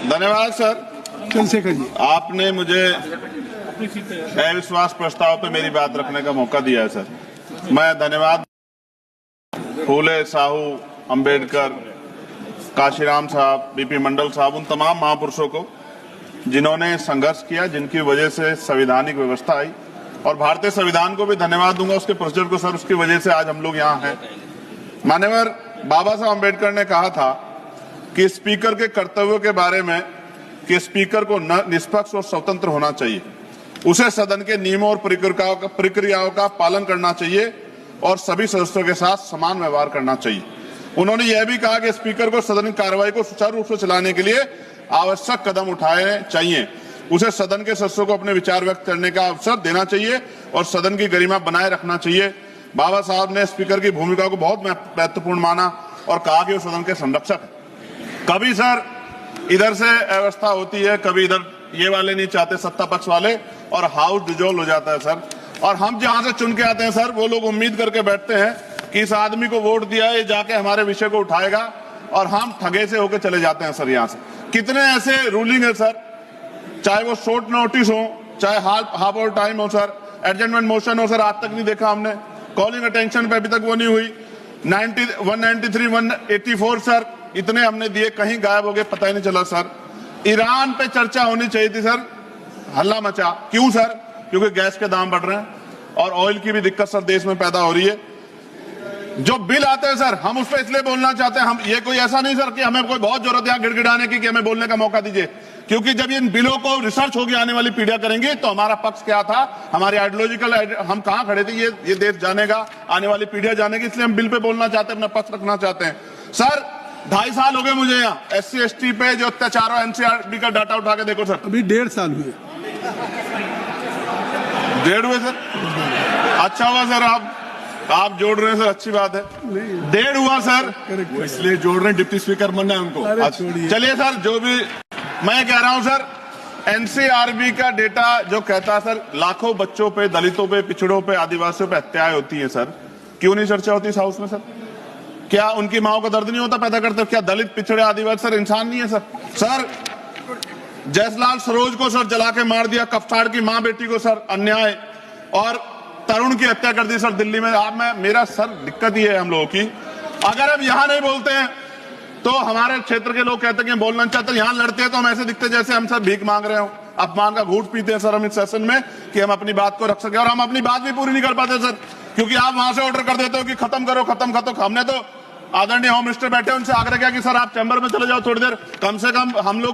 धन्यवाद सर। चंद्रशेखर जी, आपने मुझे अविश्वास प्रस्ताव पे मेरी बात रखने का मौका दिया है सर। मैं धन्यवाद फूले, साहू, अंबेडकर, काशीराम साहब, बीपी मंडल साहब, उन तमाम महापुरुषों को जिन्होंने संघर्ष किया, जिनकी वजह से संवैधानिक व्यवस्था आई, और भारतीय संविधान को भी धन्यवाद दूंगा उसके प्रोसीजर को सर, उसकी वजह से आज हम लोग यहाँ हैं। माननीय बाबा साहब अंबेडकर ने कहा था कि स्पीकर के कर्तव्यों के बारे में कि स्पीकर को निष्पक्ष और स्वतंत्र होना चाहिए, उसे सदन के नियमों और प्रक्रियाओं का पालन करना चाहिए और सभी सदस्यों के साथ समान व्यवहार करना चाहिए। उन्होंने यह भी कहा कि स्पीकर को सदन की कार्रवाई को सुचारू रूप से चलाने के लिए आवश्यक कदम उठाने चाहिए, उसे सदन के सदस्यों को अपने विचार व्यक्त करने का अवसर देना चाहिए और सदन की गरिमा बनाए रखना चाहिए। बाबा साहब ने स्पीकर की भूमिका को बहुत महत्वपूर्ण माना और कहा कि वो सदन के संरक्षक है। कभी सर इधर से अव्यवस्था होती है, कभी इधर ये वाले नहीं चाहते, सत्ता पक्ष वाले, और हाउस डिजोल्व हो जाता है सर। और हम जहां से चुन के आते हैं सर, वो लोग उम्मीद करके बैठते हैं कि इस आदमी को वोट दिया है, ये जाके हमारे विषय को उठाएगा, और हम ठगे से होकर चले जाते हैं सर। यहाँ से कितने ऐसे रूलिंग है सर, चाहे वो शॉर्ट नोटिस हो, चाहे हाफ आवर टाइम हो सर, एडजमेंट मोशन हो सर, आज तक नहीं देखा हमने। कॉलिंग अटेंशन पे अभी तक वो नहीं हुई। 193, 184 सर, इतने हमने दिए, कहीं गायब हो गए, पता ही नहीं चला सर। ईरान पे चर्चा होनी चाहिए थी सर, हल्ला मचा। क्यों सर? क्योंकि गैस के दाम बढ़ रहे हैं और ऑयल की भी दिक्कत सर देश में पैदा हो रही है। जो बिल आते हैं सर, हम उस पर इसलिए बोलना चाहते हैं, हम ये कोई ऐसा नहीं सर कि हमें कोई बहुत जरूरत है गिड़गिड़ाने की कि हमें बोलने का मौका दीजिए, क्योंकि जब इन बिलों को रिसर्च होगी आने वाली पीढ़ियां करेंगी तो हमारा पक्ष क्या था, हमारी आइडियोलॉजिकल हम कहां खड़े थे, ये देश जानेगा, आने वाली पीढ़ियां जानेगी। इसलिए हम बिल पे बोलना चाहते हैं, अपना पक्ष रखना चाहते हैं। सर 2.5 साल हो गए मुझे यहाँ SC ST पे जो अत्याचार हो, NCRB का डाटा उठा के देखो सर। अभी 1.5 साल हुए। 1.5 हुए सर? अच्छा हुआ सर, आप जोड़ रहे हैं सर, अच्छी बात है। 1.5 हुआ सर, वो इसलिए जोड़ रहे हैं, डिप्टी स्पीकर बनना है उनको। चलिए सर, जो भी मैं कह रहा हूं सर, NCRB का डेटा जो कहता है सर, लाखों बच्चों पे, दलितों पे, पिछड़ों पे, आदिवासियों पे हत्याएं होती है सर। क्यों नहीं चर्चा होती इस हाउस में सर? क्या उनकी माओ का दर्द नहीं होता पैदा करते? क्या दलित, पिछड़े, आदिवासी सर इंसान नहीं है सर? सर जयसलाल सरोज को सर जला के मार दिया, कफ्तार की मां बेटी को सर अन्याय, और तरुण की हत्या कर दी सर दिल्ली में। आप मेरा सर दिक्कत ये है हम लोगों की, अगर हम यहां नहीं बोलते हैं तो हमारे क्षेत्र के लोग कहते हैं कि बोलना चाहते हैं, यहां लड़ते हैं तो हम ऐसे दिखते जैसे हम सर भीख मांग रहे हो, अपमान का घूंट पीते हैं सर हम इस सेशन में कि हम अपनी बात को रख सके, और हम अपनी बात भी पूरी नहीं कर पाते सर, क्योंकि आप वहां से ऑर्डर कर देते हो कि खत्म करो, खत्म खत्म। हमने तो आदरणीय होम मिनिस्टर बैठे, उनसे आग्रह किया कि सर आप चैम्बर में चले जाओ थोड़ी देर, कम से कम हम लोग